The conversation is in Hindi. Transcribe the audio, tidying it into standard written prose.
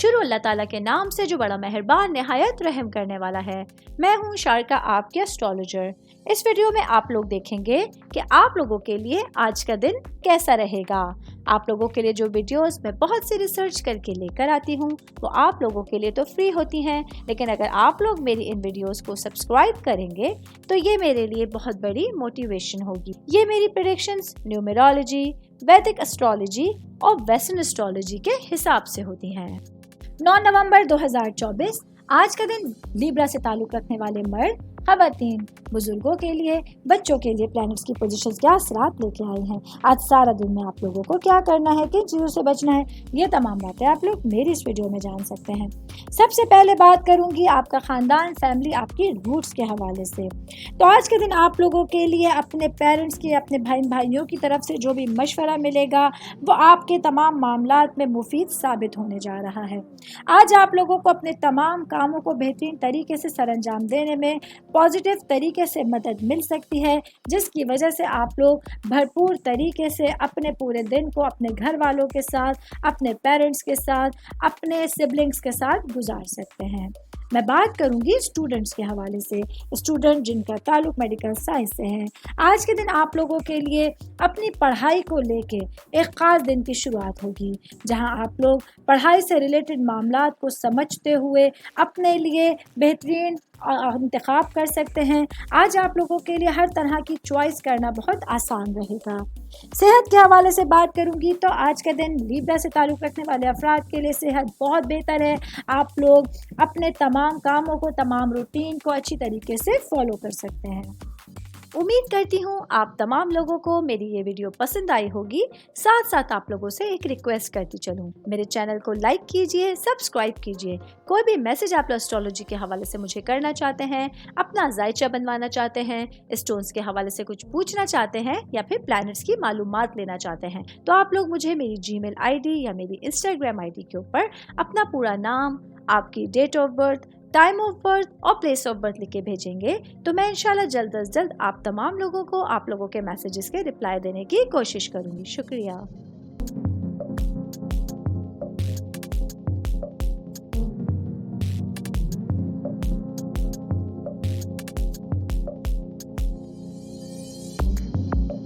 शुरू अल्लाह ताला के नाम से जो बड़ा मेहरबान निहायत रहम करने वाला है। मैं हूँ शारका, आपके एस्ट्रोलॉजर। इस वीडियो में आप लोग देखेंगे कि आप लोगों के लिए आज का दिन कैसा रहेगा। आप लोगों के लिए जो वीडियोस मैं बहुत सी रिसर्च करके लेकर आती हूँ वो आप लोगों के लिए तो फ्री होती हैं, लेकिन अगर आप लोग मेरी इन वीडियोस को सब्सक्राइब करेंगे तो ये मेरे लिए बहुत बड़ी मोटिवेशन होगी। ये मेरी प्रेडिक्शंस न्यूमेरोलॉजी, वैदिक एस्ट्रोलॉजी और वेस्टर्न एस्ट्रोलॉजी के हिसाब से होती हैं। 9 नवंबर 2024 आज का दिन लिब्रा से ताल्लुक रखने वाले मर्द, खवातीन, बुजुर्गों के लिए, बच्चों के लिए प्लैनेट्स की पोजीशंस क्या असरात लेके आई हैं। आज सारा दिन में आप लोगों को क्या करना है, किन चीज़ों से बचना है, ये तमाम बातें आप लोग मेरी इस वीडियो में जान सकते हैं। सबसे पहले बात करूंगी आपका खानदान, फैमिली, आपकी रूट्स के हवाले से। तो आज के दिन आप लोगों के लिए अपने पेरेंट्स की, अपने भाइयों की तरफ से जो भी मशवरा मिलेगा वो आपके तमाम मामलात में मुफीद साबित होने जा रहा है। आज आप लोगों को अपने तमाम कामों को बेहतरीन तरीके से सरअंजाम देने में पॉजिटिव तरीके से मदद मिल सकती है, जिसकी वजह से आप लोग भरपूर तरीके से अपने पूरे दिन को अपने घर वालों के साथ, अपने पेरेंट्स के साथ, अपने सिबलिंग्स के साथ गुजार सकते हैं। मैं बात करूंगी स्टूडेंट्स के हवाले से। स्टूडेंट जिनका ताल्लुक मेडिकल साइंस से है, आज के दिन आप लोगों के लिए अपनी पढ़ाई को लेके एक ख़ास दिन की शुरुआत होगी, जहां आप लोग पढ़ाई से रिलेटेड मामलात को समझते हुए अपने लिए बेहतरीन इंतखाब कर सकते हैं। आज आप लोगों के लिए हर तरह की चॉइस करना बहुत आसान रहेगा। सेहत के हवाले से बात करूंगी तो आज का दिन लिब्रा से ताल्लुक़ रखने वाले अफराद के लिए सेहत बहुत बेहतर है। आप लोग अपने तमाम कामों को, तमाम रूटीन को अच्छी तरीके से फॉलो कर सकते हैं। उम्मीद करती हूँ आप तमाम लोगों को मेरी ये वीडियो पसंद आई होगी। साथ साथ आप लोगों से एक रिक्वेस्ट करती चलूँ, मेरे चैनल को लाइक कीजिए, सब्सक्राइब कीजिए। कोई भी मैसेज आप एस्ट्रोलॉजी के हवाले से मुझे करना चाहते हैं, अपना जायचा बनवाना चाहते हैं, स्टोन्स के हवाले से कुछ पूछना चाहते हैं या फिर प्लैनेट्स की मालूमात लेना चाहते हैं, तो आप लोग मुझे मेरी जीमेल आईडी या मेरी इंस्टाग्राम आईडी के ऊपर अपना पूरा नाम, आपकी date of birth, time of birth और प्लेस ऑफ बर्थ लिख के भेजेंगे तो मैं इंशाल्लाह जल्द अज जल्द आप तमाम लोगों को, आप लोगों के मैसेजेस के रिप्लाई देने की कोशिश करूंगी। शुक्रिया।